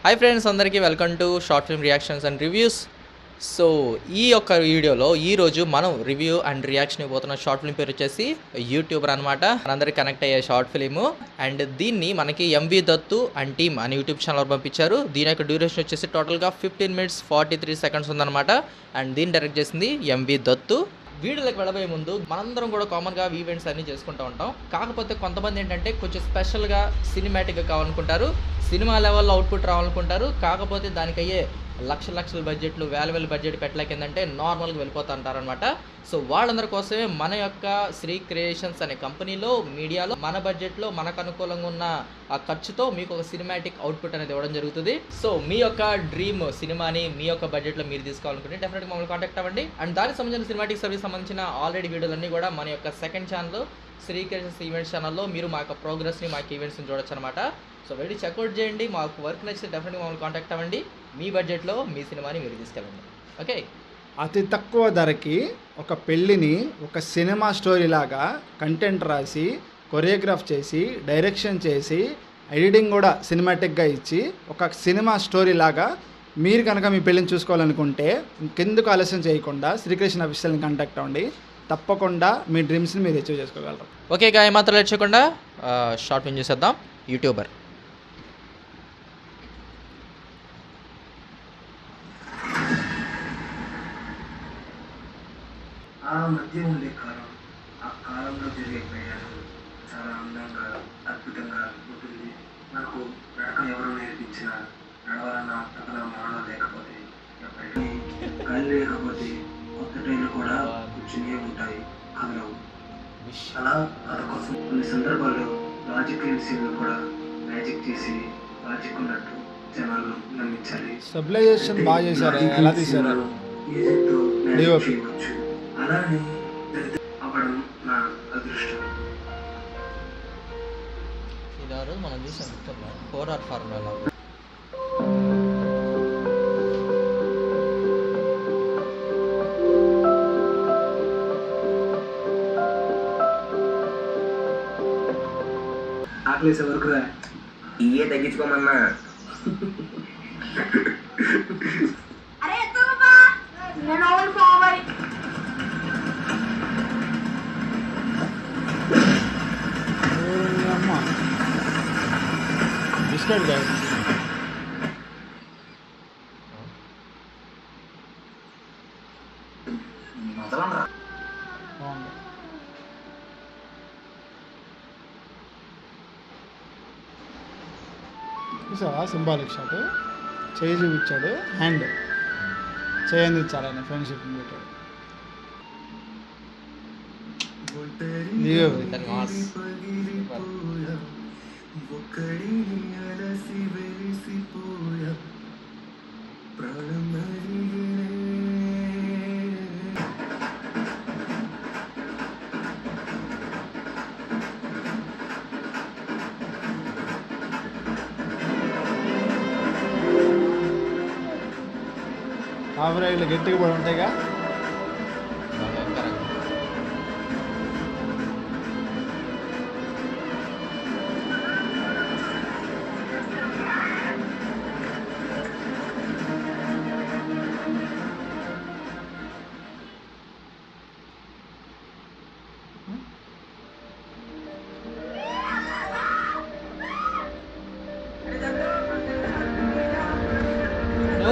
Hi friends, అందరికీ welcome to short film reactions and reviews. So ఈ యొక్క వీడియోలో ఈరోజు మనం రివ్యూ అండ్ రియాక్షన్ ఇవ్వబోతున్న షార్ట్ ఫిల్మ్ పేరు వచ్చేసి యూట్యూబర్ అనమాట. మనందరికీ కనెక్ట్ అయ్యే షార్ట్ ఫిలిము. అండ్ దీన్ని మనకి ఎంవి దత్తు అండ్ టీమ్ అని యూట్యూబ్ ఛానల్ పంపించారు. దీని యొక్క డ్యూరేషన్ వచ్చేసి టోటల్గా 15 minutes 43 seconds ఉందన్నమాట. అండ్ దీన్ని డైరెక్ట్ చేసింది ఎంవి దత్తు. వీడియోలకు వెళ్ళబోయే ముందు మనందరం కూడా కామన్గా ఈవెంట్స్ అన్నీ చేసుకుంటూ ఉంటాం. కాకపోతే కొంతమంది ఏంటంటే కొంచెం స్పెషల్గా సినిమాటిక్గా కావాలనుకుంటారు, సినిమా లెవెల్లో అవుట్పుట్ రావాలనుకుంటారు. కాకపోతే దానికి అయ్యే లక్షల బడ్జెట్లు వేల బడ్జెట్ పెట్టలేక ఏంటంటే నార్మల్గా వెళ్ళిపోతూ ఉంటారనమాట. సో వాళ్ళందరి కోసమే మన యొక్క శ్రీ క్రియేషన్స్ అనే కంపెనీలో మీడియాలో మన బడ్జెట్లో మనకు అనుకూలంగా ఉన్న ఆ ఖర్చుతో మీకు ఒక సినిమాటిక్ అవుట్పుట్ అనేది ఇవ్వడం జరుగుతుంది. సో మీ యొక్క డ్రీమ్ సినిమాని మీ యొక్క బడ్జెట్లో మీరు తీసుకోవాలనుకుంటే డెఫినెట్గా మమ్మల్ని కాంటాక్ట్ అవ్వండి. అండ్ దానికి సంబంధించిన సినిమాటిక్ సర్వీస్ సంబంధించిన ఆల్రెడీ వీడియోలన్నీ కూడా మన యొక్క second channel Sri creations events ఛానల్లో మీరు మా యొక్క ప్రోగ్రెస్ని మా యొక్క ఈవెంట్స్ని చూడొచ్చు అనమాట. సో వెళ్ళి చెక్అవుట్ చేయండి. మాకు వర్క్ నచ్చితే డెఫినెట్గా మమ్మల్ని కాంటాక్ట్ అవ్వండి. మీ బడ్జెట్లో మీ సినిమాని మీరు తీసుకెళ్ళండి. ఓకే, అతి తక్కువ ధరకి ఒక పెళ్ళిని ఒక సినిమా స్టోరీ లాగా కంటెంట్ రాసి కొరియోగ్రాఫ్ చేసి డైరెక్షన్ చేసి ఎడిటింగ్ కూడా సినిమాటిక్గా ఇచ్చి ఒక సినిమా స్టోరీ లాగా మీరు కనుక మీ పెళ్ళిని చూసుకోవాలనుకుంటే ఇంకెందుకు ఆలస్యం చేయకుండా శ్రీకృష్ణ అఫీషియల్ని కాంటాక్ట్ అవ్వండి. తప్పకుండా మీ డ్రీమ్స్ని మీరు అచీవ్ చేసుకోగలరు. ఓకే, గా ఏమాత్రం లేట్ చేయకుండా షార్ట్ ఫిల్మ్ చూసేద్దాం. యూట్యూబర్ ఆ మధ్య ఉండే కాలం, ఆ కాలంలో జరిగే ప్రయాణం చాలా అందంగా అద్భుతంగా ఉంటుంది. నాకు నడక ఎవరు నేర్పించినా నడవాలన్న తపన మనలో లేకపోతే ఎప్పటికీ గాలి లేకపోతే కొత్త ట్రైన్లు కూడా కూర్చునే ఉంటాయి, కదలవు. అలా కథ కోసం కొన్ని సందర్భాల్లో లాజిక్ లేని సీన్లు కూడా మ్యాజిక్ చేసి లాజిక్ ఉన్నట్టు జనాలు నమ్మించాలి. స్టెబిలైజేషన్ బాగా చేశారు. ఎలా తీశారు? ఏజెంట్తో మ్యాజిక్ చేయవచ్చు. అలానే అవ్వడం నా అదృష్టం. ఇది ఆ రోజు మనం చూసాం హోరర్ ఫార్ములా. ఆకలేసే వరకు రా, ఇయే తగ్గించుకోమన్నా. బిస్కెట్ గాయ చూసావా? Symbolic shot. చేయి చూపించాడు, హ్యాండ్ చేయండి ఇచ్చాడు, ఆయన ఫ్రెండ్షిప్ పెట్టాడు. ఆవరాయిలు గట్టిగా పడి ఉంటాయిగా.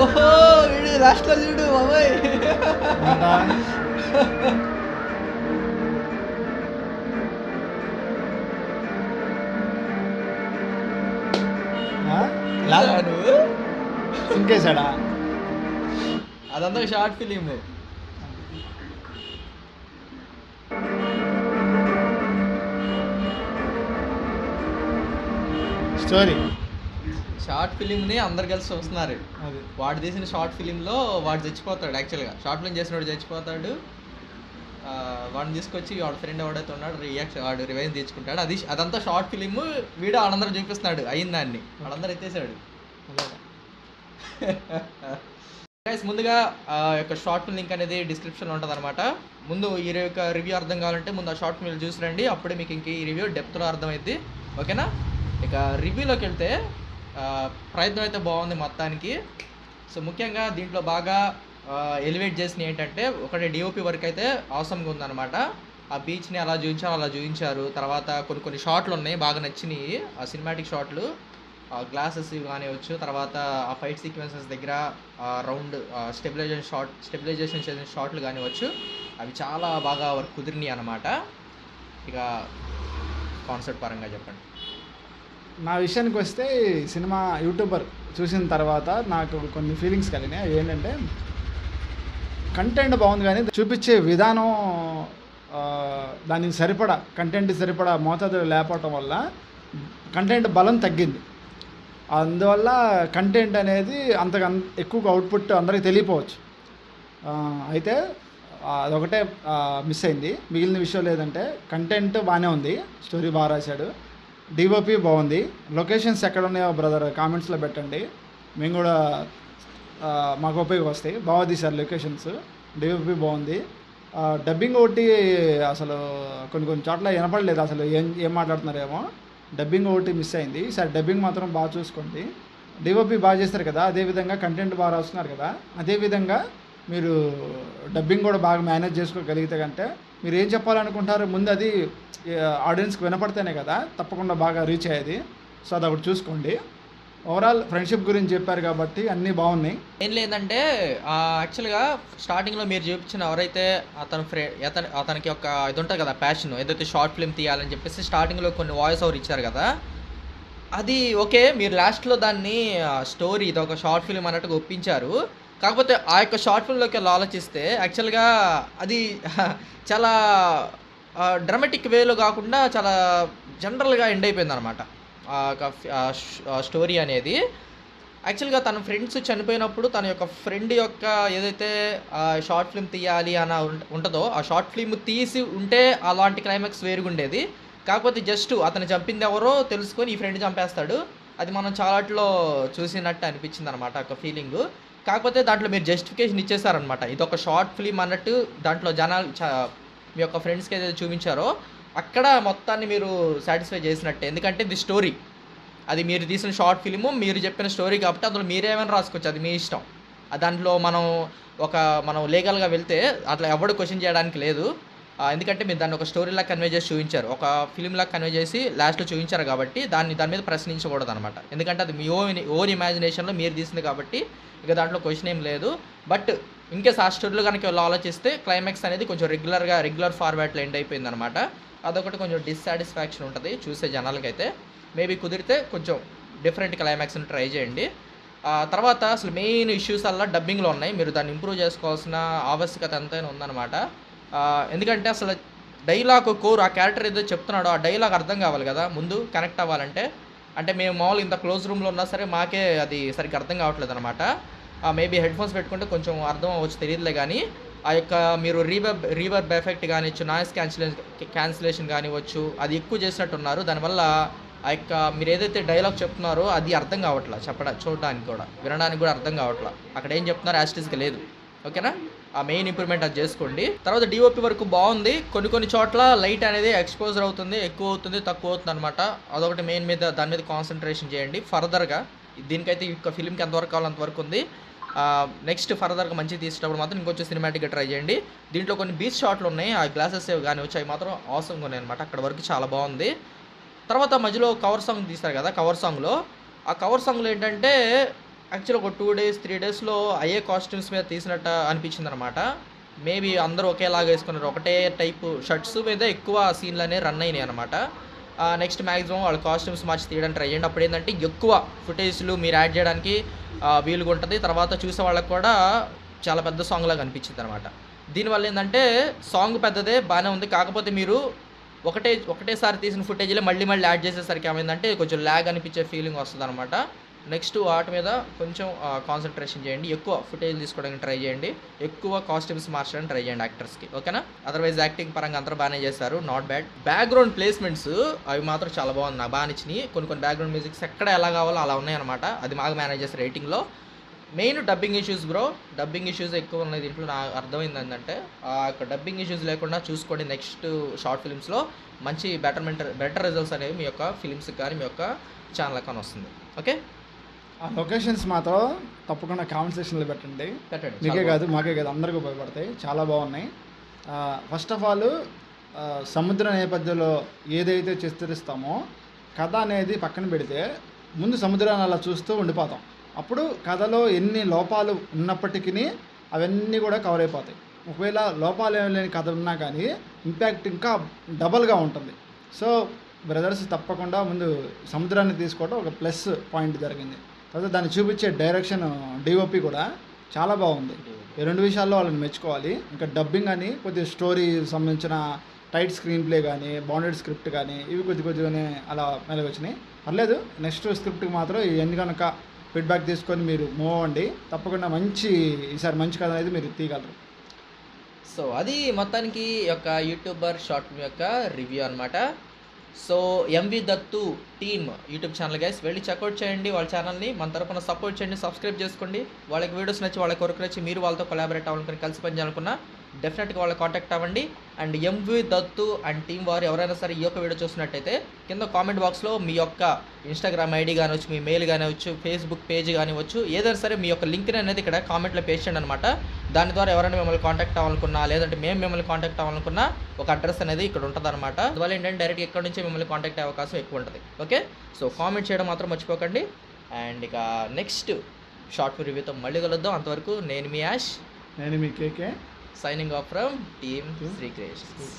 ఓహో, వీడు లాస్ట్లో చూడు బాబాయ్. నువ్వు ఇంకేసాడా? అదంతా షార్ట్ ఫిలిం. స్టోరీ షార్ట్ ఫిలింని అందరు కలిసి చూస్తున్నారు. అది వాడు తీసిన షార్ట్ ఫిలింలో వాడు చచ్చిపోతాడు. యాక్చువల్గా షార్ట్ ఫిలిం చేసినవాడు చచ్చిపోతాడు. వాడిని తీసుకొచ్చి వాడు ఫ్రెండ్ ఎవడైతే ఉన్నాడు వాడు రివైజ్ తెచ్చుకుంటాడు. అదంతా షార్ట్ ఫిలిం. వీడు వాళ్ళందరూ చూపిస్తున్నాడు అయిన దాన్ని. వాళ్ళందరూ ఎత్తేసాడు. గైస్, ముందుగా యొక్క షార్ట్ ఫిల్మ్ లింక్ అనేది డిస్క్రిప్షన్లో ఉంటుంది అనమాట. ముందు ఈ యొక్క రివ్యూ అర్థం కావాలంటే ముందు ఆ షార్ట్ ఫిల్మ్ చూసి రండి. అప్పుడే మీకు ఇంక ఈ రివ్యూ డెప్త్లో అర్థమైద్ది. ఓకేనా? ఇక రివ్యూలోకి వెళ్తే ప్రయత్నం అయితే బాగుంది మొత్తానికి. సో ముఖ్యంగా దీంట్లో బాగా ఎలివేట్ చేసినవి ఏంటంటే ఒకటి డిఓపి వర్క్ అయితే అవసరంగా ఉందన్నమాట. ఆ బీచ్ని అలా చూపించారు. తర్వాత కొన్ని షాట్లు ఉన్నాయి బాగా నచ్చినాయి, ఆ సినిమాటిక్ షాట్లు, గ్లాసెస్ కానివచ్చు. తర్వాత ఆ ఫైట్ సీక్వెన్సెస్ దగ్గర రౌండ్ స్టెబిలైజేషన్ చేసిన షాట్లు కానివచ్చు, అవి చాలా బాగా వర్క్ కుదిరినాయి అన్నమాట. ఇక కాన్సెప్ట్ పరంగా చెప్పండి. నా విషయానికి వస్తే సినిమా యూట్యూబర్ చూసిన తర్వాత నాకు కొన్ని ఫీలింగ్స్ కలిగినాయి. అవి ఏంటంటే కంటెంట్ బాగుంది కానీ చూపించే విధానం దానికి సరిపడా కంటెంట్ సరిపడా మోతాదులో లేకపోవటం వల్ల కంటెంట్ బలం తగ్గింది. అందువల్ల కంటెంట్ అనేది అంతగా ఎక్కువగా అవుట్పుట్ అందరికీ తెలియపోవచ్చు. అయితే అదొకటే మిస్ అయింది. మిగిలిన విషయం లేదంటే కంటెంట్ బాగానే ఉంది, స్టోరీ బాగా రాశాడు, డిఓపి బాగుంది. లొకేషన్స్ ఎక్కడ ఉన్నాయో బ్రదర్ కామెంట్స్లో పెట్టండి, మేము కూడా మాకు ఉపయోగం వస్తాయి. బాగా తీశారు లొకేషన్స్, డిఓపి బాగుంది. డబ్బింగ్ ఒకటి అసలు కొన్ని చోట్ల వినపడలేదు, అసలు ఏం మాట్లాడుతున్నారేమో. డబ్బింగ్ ఒకటి మిస్ అయింది. ఈసారి డబ్బింగ్ మాత్రం బాగా చూసుకోండి. డిఓపి బాగా చేస్తారు కదా, అదేవిధంగా కంటెంట్ బాగా రాస్తున్నారు కదా, అదేవిధంగా మీరు డబ్బింగ్ కూడా బాగా మేనేజ్ చేసుకోగలిగితే కంటే మీరు ఏం చెప్పాలనుకుంటారో ముందు అది ఆడియన్స్కి వినపడితేనే కదా తప్పకుండా బాగా రీచ్ అయ్యేది. సో అదొకటి చూసుకోండి. ఓవరాల్ ఫ్రెండ్షిప్ గురించి చెప్పారు కాబట్టి అన్నీ బాగున్నాయి. ఏం లేదంటే యాక్చువల్గా స్టార్టింగ్లో మీరు చూపించిన ఎవరైతే అతనికి ఒక ఇది ఉంటుంది కదా, ప్యాషన్, ఏదైతే షార్ట్ ఫిల్మ్ తీయాలని చెప్పేసి స్టార్టింగ్లో కొన్ని వాయిస్ ఓవర్ ఇచ్చారు కదా, అది ఓకే. మీరు లాస్ట్లో దాన్ని స్టోరీ ఇది ఒక షార్ట్ ఫిల్మ్ అన్నట్టుగా ఒప్పించారు. కాకపోతే ఆ యొక్క షార్ట్ ఫిల్మ్లోకి వెళ్ళి ఆలోచిస్తే యాక్చువల్గా అది చాలా డ్రామాటిక్ వేలో కాకుండా చాలా జనరల్గా ఎండ్ అయిపోయింది అనమాట స్టోరీ అనేది. యాక్చువల్గా తన ఫ్రెండ్స్ చనిపోయినప్పుడు తన యొక్క ఫ్రెండ్ యొక్క ఏదైతే షార్ట్ ఫిల్మ్ తీయాలి అని ఉంటుందో ఆ షార్ట్ ఫిల్మ్ తీసి ఉంటే అలాంటి క్లైమాక్స్ వేరుగుండేది. కాకపోతే జస్ట్ అతను చంపింది ఎవరో తెలుసుకొని ఈ ఫ్రెండ్ చంపేస్తాడు. అది మనం చాలాట్లో చూసినట్టు అనిపించింది అనమాట ఒక ఫీలింగు. కాకపోతే దాంట్లో మీరు జస్టిఫికేషన్ ఇచ్చేసారనమాట, ఇది ఒక షార్ట్ ఫిల్మ్ అన్నట్టు. దాంట్లో జనాలు మీ యొక్క ఫ్రెండ్స్కి ఏదైతే చూపించారో అక్కడ మొత్తాన్ని మీరు సాటిస్ఫై చేసినట్టే. ఎందుకంటే ఇది స్టోరీ, అది మీరు తీసిన షార్ట్ ఫిల్ము, మీరు చెప్పిన స్టోరీ కాబట్టి అందులో మీరేమైనా రాసుకోవచ్చు, అది మీ ఇష్టం. దాంట్లో మనం లీగల్గా వెళ్తే అట్లా ఎవడు క్వశ్చన్ చేయడానికి లేదు. ఎందుకంటే మీరు దాన్ని ఒక స్టోరీలా కన్వే చేసి చూపించారు, ఒక ఫిల్మ్లా కన్వే చేసి లాస్ట్లో చూపించారు కాబట్టి దాని మీద ప్రశ్నించకూడదు అనమాట. ఎందుకంటే అది మీ ఓన్ ఇమాజినేషన్లో మీరు తీసింది కాబట్టి ఇక దాంట్లో క్వశ్చన్ ఏం లేదు. బట్ ఇంకేస్ ఆ స్టోరీలో కనుక వాళ్ళు ఆలోచిస్తే క్లైమాక్స్ అనేది కొంచెం రెగ్యులర్ ఫార్మాట్లో ఎండ్ అయిపోయింది అనమాట. అదొకటి కొంచెం డిస్సాటిస్ఫాక్షన్ ఉంటుంది చూసే జనాలకైతే. మేబీ కుదిరితే కొంచెం డిఫరెంట్ క్లైమాక్స్ని ట్రై చేయండి. తర్వాత అసలు మెయిన్ ఇష్యూస్ అలా డబ్బింగ్లో ఉన్నాయి, మీరు దాన్ని ఇంప్రూవ్ చేసుకోవాల్సిన ఆవశ్యకత ఎంతైనా ఉందన్నమాట. ఎందుకంటే అసలు డైలాగ్ కోర్, ఆ క్యారెక్టర్ ఏదో చెప్తున్నాడో ఆ డైలాగ్ అర్థం కావాలి కదా ముందు కనెక్ట్ అవ్వాలంటే. అంటే మేము మామూలు ఇంత క్లోజ్ రూమ్లో ఉన్నా సరే మాకే అది సరిగ్గా అర్థం కావట్లేదు అనమాట. మేబీ హెడ్ ఫోన్స్ పెట్టుకుంటే కొంచెం అర్థం అవ్వచ్చు, తెలియదులే. కానీ ఆ యొక్క మీరు రీవర్బ్ ఎఫెక్ట్ కానివచ్చు, నాయిస్ క్యాన్సిలేషన్ కానివచ్చు, అది ఎక్కువ చేసినట్టున్నారు. దానివల్ల ఆ యొక్క మీరు ఏదైతే డైలాగ్ చెప్తున్నారో అది అర్థం కావట్లా, చూడడానికి కూడా వినడానికి కూడా అర్థం కావట్లా. అక్కడ ఏం చెప్తున్నారో యాస్టిస్గా లేదు. ఓకేనా, ఆ మెయిన్ ఇంప్రూవ్మెంట్ అది చేసుకోండి. తర్వాత డిఓపి వరకు బాగుంది. కొన్ని చోట్ల లైట్ అనేది ఎక్స్పోజర్ అవుతుంది, ఎక్కువ అవుతుంది, తక్కువ అవుతుంది అనమాట. అదొకటి మెయిన్ దాని మీద కాన్సన్ట్రేషన్ చేయండి ఫర్దర్గా. దీనికైతే ఈ ఫిల్మ్కి ఎంతవరకు కావాలో అంతవరకు ఉంది. నెక్స్ట్ ఫర్దర్గా మంచిగా తీసేటప్పుడు మాత్రం ఇంకొంచెం సినిమాటిక్గా ట్రై చేయండి. దీంట్లో కొన్ని బీచ్ షాట్లు ఉన్నాయి, ఆ గ్లాసెస్ కానీ వచ్చాయి మాత్రం అవసరంగా ఉన్నాయి అనమాట. అక్కడ వరకు చాలా బాగుంది. తర్వాత మధ్యలో కవర్ సాంగ్ తీస్తారు కదా, కవర్ సాంగ్లో ఏంటంటే యాక్చువల్ ఒక 2 days 3 daysలో అయ్యే కాస్ట్యూమ్స్ మీద తీసినట్టు అనిపించింది అనమాట. మేబీ అందరూ ఒకేలాగా వేసుకున్నారు, ఒకటే టైపు షర్ట్స్ మీద ఎక్కువ సీన్లు అనేవి రన్ అయినాయి అనమాట. నెక్స్ట్ మ్యాక్సిమం వాళ్ళ కాస్ట్యూమ్స్ మార్చి తీయడానికి ట్రై చేయండి. అప్పుడు ఏంటంటే ఎక్కువ ఫుటేజ్లు మీరు యాడ్ చేయడానికి వీలుగా ఉంటుంది. తర్వాత చూసే వాళ్ళకి కూడా చాలా పెద్ద సాంగ్ లాగా అనిపించింది అనమాట. దీనివల్ల ఏంటంటే సాంగ్ పెద్దదే బాగానే ఉంది, కాకపోతే మీరు ఒకటేసారి తీసిన ఫుటేజ్లో మళ్ళీ యాడ్ చేసేసరికి ఏమైందంటే కొంచెం ల్యాగ్ అనిపించే ఫీలింగ్ వస్తుంది అనమాట. నెక్స్ట్ వాటి మీద కొంచెం కాన్సన్ట్రేషన్ చేయండి, ఎక్కువ ఫుటేజ్ తీసుకోవడానికి ట్రై చేయండి, ఎక్కువ కాస్ట్యూమ్స్ మార్చడానికి ట్రై చేయండి యాక్టర్స్కి. ఓకేనా, అదర్వైజ్ యాక్టింగ్ పరంగా అందరూ బాగానే చేశారు, నాట్ బ్యాడ్. బ్యాక్గ్రౌండ్ ప్లేస్మెంట్స్ అవి మాత్రం చాలా బాగుంది, నాకు బాగా నచ్చినాయి. కొన్ని బ్యాక్గ్రౌండ్ మ్యూజిక్స్ ఎక్కడ ఎలా కావాలో అలా ఉన్నాయన్నమాట. అది బాగా మేనేజ్ చేస్తారు రైటింగ్లో. Main dubbing issues bro, dubbing issues ఎక్కువ ఉన్నాయి దీంట్లో. నాకు అర్థమైంది ఏంటంటే ఆ యొక్క డబ్బింగ్ ఇష్యూస్ లేకుండా చూసుకోండి. నెక్స్ట్ షార్ట్ ఫిల్మ్స్లో మంచి బెటర్ రిజల్ట్స్ అనేవి మీ యొక్క ఫిలిమ్స్కి కానీ మీ యొక్క ఛానల్ కానీ వస్తుంది. ఓకే. ఆ లొకేషన్స్ మాత్రం తప్పకుండా కామెంట్ సెక్షన్లో పెట్టండి. పెట్టండి, మీకే చాలా కాదు మాకే కాదు అందరికీ ఉపయోగపడతాయి, చాలా బాగున్నాయి. ఫస్ట్ ఆఫ్ ఆల్ సముద్ర నేపథ్యంలో ఏదైతే చిత్రిస్తామో కథ అనేది పక్కన పెడితే ముందు సముద్రాన్ని అలా చూస్తూ ఉండిపోతాం. అప్పుడు కథలో ఎన్ని లోపాలు ఉన్నప్పటికీ అవన్నీ కూడా కవర్ అయిపోతాయి. ఒకవేళ లోపాలు ఏమి లేని కథ ఉన్నా కానీ ఇంపాక్ట్ ఇంకా డబల్గా ఉంటుంది. సో బ్రదర్స్ తప్పకుండా ముందు సముద్రాన్ని తీసుకోవడం ఒక ప్లస్ పాయింట్ జరిగింది. తర్వాత దాన్ని చూపించే డైరెక్షన్ డిఓపి కూడా చాలా బాగుంది. ఈ రెండు విషయాల్లో వాళ్ళని మెచ్చుకోవాలి. ఇంకా డబ్బింగ్ అని కొద్దిగా స్టోరీ సంబంధించిన టైట్ స్క్రీన్ ప్లే కానీ బాండెడ్ స్క్రిప్ట్ కానీ ఇవి కొద్దిగానే అలా మెలగొచ్చినాయి. పర్లేదు, నెక్స్ట్ స్క్రిప్ట్కి మాత్రం ఇవన్నీ కనుక ఫీడ్బ్యాక్ తీసుకొని మీరు మూవ్ అవ్వండి. తప్పకుండా ఈసారి మంచి కథ అనేది మీరు తీయగలరు. సో అది మొత్తానికి యొక్క యూట్యూబర్ షార్ట్ ఫిల్మ్ యొక్క రివ్యూ అనమాట. So MV Dattu team YouTube channel guys, వెళ్ళి చెక్అవుట్ చేయండి వాళ్ళ ఛానల్ని. మన తరపున సపోర్ట్ చేయండి, సబ్స్క్రైబ్ చేసుకోండి. వాళ్ళకి వీడియోస్ నచ్చి వాళ్ళ కొరకు నచ్చి మీరు వాళ్ళతో కొలాబరేట్ అవ్వాలనుకుని కలిసి పనిచేయాలనుకున్నా డెఫినెట్గా వాళ్ళకి కాంటాక్ట్ అవ్వండి. And MV Dattu and team వారు ఎవరైనా సరే ఈ యొక్క వీడియో చూసినట్టయితే కింద కామెంట్ బాక్స్లో మీ యొక్క ఇన్స్టాగ్రామ్ ఐడి కానివచ్చు, మీ మెయిల్ కానివచ్చు, ఫేస్బుక్ పేజ్ కానివచ్చు, ఏదైనా సరే మీ యొక్క లింక్ని అనేది ఇక్కడ కామెంట్లో పేస్ట్ చేయండి అనమాట. దాని ద్వారా ఎవరైనా మిమ్మల్ని కాంటాక్ట్ అవ్వాలనుకున్నా లేదంటే మేము మిమ్మల్ని కాంటాక్ట్ అవ్వాలనుకున్నా ఒక అడ్రస్ అనేది ఇక్కడ ఉంటుంది అనమాట. అందువల్ల ఏంటంటే డైరెక్ట్గా ఇక్కడ నుంచి మిమ్మల్ని కాంటాక్ట్ అయ్యే అవకాశం ఎక్కువ ఉంటుంది. ఓకే, సో కామెంట్ చేయడం మాత్రం మర్చిపోకండి. అండ్ ఇక నెక్స్ట్ షార్ట్ ఫిల్మ్ రివ్యూతో మళ్ళీ కలుద్దాం. అంతవరకు నేను మీ యాష్, నేను మీ కేకే, signing off from Team Sri Creations.